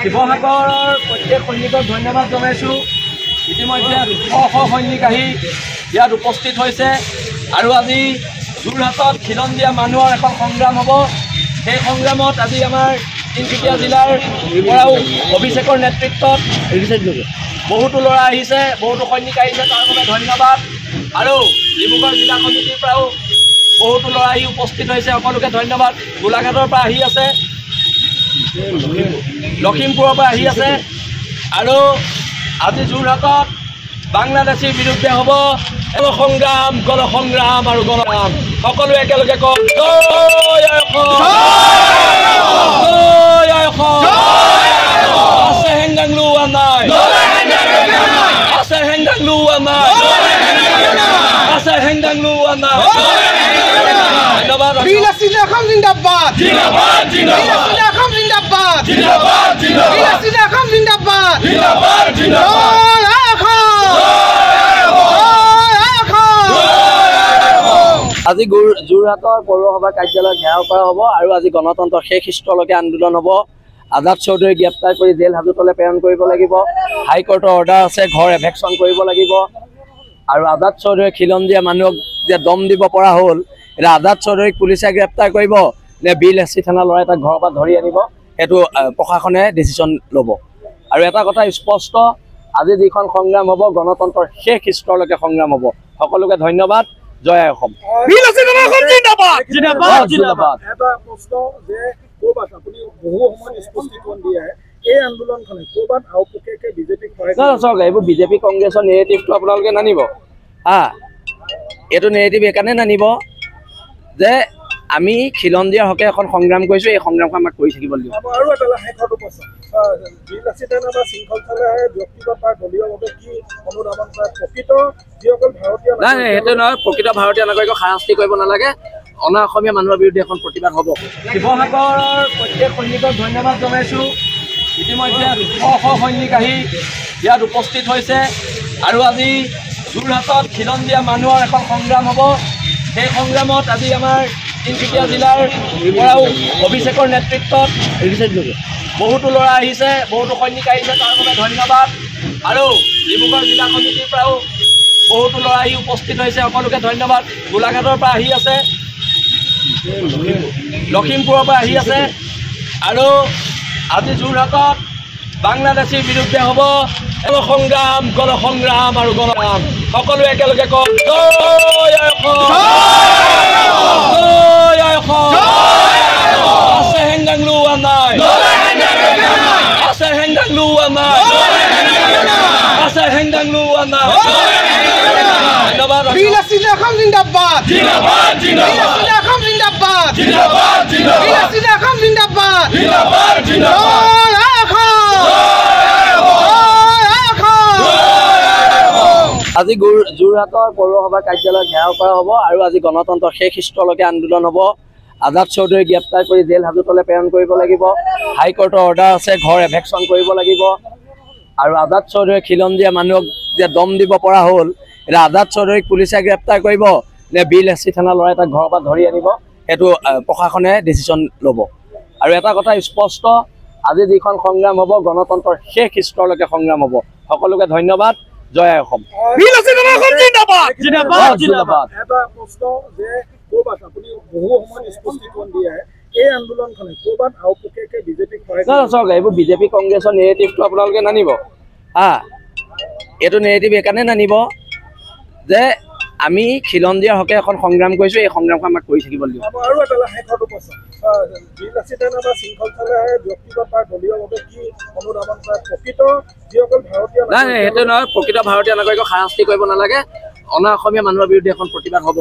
শিৱসাগৰৰ প্ৰত্যেক সৈনিকক ধন্যবাদ জনাইছোঁ। ইতিমধ্যে শ সৈনিক আহি ইয়াত উপস্থিত হৈছে আৰু আজি যোৰহাটত খিলঞ্জীয়া মানুহৰ এখন সংগ্ৰাম হ'ব। সেই সংগ্ৰামত আজি আমাৰ তিনিচুকীয়া জিলাৰ পৰাও অভিষেকৰ নেতৃত্বত বহুতো ল'ৰা আহিছে, বহুতো সৈনিক আহিছে, তাৰ বাবে ধন্যবাদ। আৰু ডিব্ৰুগড় জিলা সমিতিৰ পৰাও বহুতো ল'ৰা আহি উপস্থিত হৈছে, সকলোকে ধন্যবাদ। গোলাঘাটৰ পৰা আহি আছে, লখিমপুৰৰ পৰা আহি আছে আৰু আজি যোৰহাটত বাংলাদেশীৰ বিৰুদ্ধে হ'ব গণসংগ্ৰাম আৰু গণৰাম। সকলোৱে একেলগে কওক জয় অসম, জয় অসম। আছে হেংদাং লোৱা নাই, আছে হেংদাং লোৱা নাই, আছে হেংদাং লোৱা নাই। ধন্যবাদ। অসম জিন্দাবাদ, জিন্দাবাদ, জিন্দাবাদ। অসম জিন্দাবাদ, জিন্দাবাদ, জিন্দাবাদ। অসম জিন্দাবাদ, জিন্দাবাদ, জিন্দাবাদ। আজি যোৰহাটৰ পৌৰসভা কাৰ্যালয় ঘেৰাও কৰা হ'ব আৰু আজি গণতন্ত্ৰৰ শেষ স্তৰলৈকে আন্দোলন হ'ব। আজাদ চৌধুৰীক গ্ৰেপ্তাৰ কৰি জেল হাজতলৈ প্ৰেৰণ কৰিব লাগিব। হাইকোৰ্টৰ অৰ্ডাৰ আছে, ঘৰ এভেকশ্যন কৰিব লাগিব। আৰু আজাদ চৌধুৰীয়ে খিলঞ্জীয়া মানুহক যে দম দিব পৰা হ'ল, এতিয়া আজাদ চৌধুৰীক পুলিচে গ্ৰেপ্তাৰ কৰিব নে বিল এছ চি থানা ল'ৰাই তাক ঘৰৰ পৰা ধৰি আনিব, সেইটো প্ৰশাসনে ডিচিশ্যন ল'ব। আৰু এটা কথা স্পষ্ট, আজি যিখন সংগ্ৰাম হ'ব গণতন্ত্ৰৰ শেষ স্তৰলৈকে সংগ্ৰাম হ'ব। সকলোকে ধন্যবাদ। জয় অসম। এইবোৰ বিজেপি কংগ্ৰেছৰ নেৰেটিভটো আপোনালোকে নানিব হা। এইটো নেৰেটিভ এইকাৰণে নানিব যে আমি খিলঞ্জীয়াৰ হকে এখন সংগ্ৰাম কৰিছোঁ, এই সংগ্ৰামখন আমাক কৰি থাকিব লাগিব। নাই সেইটো নহয়, প্ৰকৃত ভাৰতীয় নাগৰিকক হাৰাশাস্তি কৰিব নালাগে। অনা অসমীয়া মানুহৰ বিৰুদ্ধে এখন প্ৰতিবাদ হ'ব। শিৱসাগৰৰ প্ৰত্যেক সৈনিকক ধন্যবাদ জনাইছোঁ। ইতিমধ্যে শ সৈনিক আহি ইয়াত উপস্থিত হৈছে আৰু আজি যোৰহাটত খিলঞ্জীয়া মানুহৰ এখন সংগ্ৰাম হ'ব। সেই সংগ্ৰামত আজি আমাৰ তিনিচুকীয়া জিলাৰ পৰাও অভিষেকৰ নেতৃত্বত বহুতো ল'ৰা আহিছে, বহুতো সৈনিক আহিছে, তাৰ বাবে ধন্যবাদ। আৰু ডিব্ৰুগড় জিলা সমিতিৰ পৰাও বহুতো ল'ৰা আহি উপস্থিত হৈছে, সকলোকে ধন্যবাদ। গোলাঘাটৰ পৰা আহি আছে, লখিমপুৰৰ পৰা আহি আছে আৰু আজি যোৰহাটত বাংলাদেশীৰ বিৰুদ্ধে হ'ব গণসংগ্ৰাম আৰু গণৰাম। সকলোৱে একেলগে কওক জয় অসম, জয় অসম। আছে হেংদাং লোৱা নাই, আছে হেংদাং লোৱা নাই, আছে হেংদাং লোৱা নাই। ধন্যবাদ। অসম জিন্দাবাদ, জিন্দাবাদ, জিন্দাবাদ। অসম জিন্দাবাদ, জিন্দাবাদ, জিন্দাবাদ। অসম জিন্দাবাদ, জিন্দাবাদ, জিন্দাবাদ। আজি যোৰহাটৰ পৌৰসভা কাৰ্যালয় ঘেৰাও কৰা হ'ব আৰু আজি গণতন্ত্ৰৰ শেষ স্তৰলৈকে আন্দোলন হ'ব। আজাদ চৌধুৰীক গ্ৰেপ্তাৰ কৰি জেল হাজতলৈ প্ৰেৰণ কৰিব লাগিব। হাইকোৰ্টৰ অৰ্ডাৰ আছে, ঘৰ এভেকশ্যন কৰিব লাগিব। আৰু আজাদ চৌধুৰীয়ে খিলঞ্জীয়া মানুহক যে দম দিব পৰা হ'ল, এতিয়া আজাদ চৌধুৰীক পুলিচে গ্ৰেপ্তাৰ কৰিব নে বিল এছ চি থানা ল'ৰাই তাক ঘৰৰ পৰা ধৰি আনিব, সেইটো প্ৰশাসনে ডিচিশ্যন ল'ব। আৰু এটা কথা স্পষ্ট, আজি যিখন সংগ্ৰাম হ'ব গণতন্ত্ৰৰ শেষ স্তৰলৈকে সংগ্ৰাম হ'ব। সকলোকে ধন্যবাদ। জয় অসম। এইবোৰ বিজেপি কংগ্ৰেছৰ নেৰেটিভটো আপোনালোকে নানিব হা। এইটো নেৰেটিভ এইকাৰণে নানিব যে আমি খিলঞ্জীয়াৰ হকে এখন সংগ্ৰাম কৰিছোঁ, এই সংগ্ৰামখন আমাক কৰি থাকিব লাগিব। নাই সেইটো নহয়, প্ৰকৃত ভাৰতীয় নাগৰিকক হাৰাশাস্তি কৰিব নালাগে। অনা অসমীয়া মানুহৰ বিৰুদ্ধে এখন প্ৰতিবাদ হ'ব।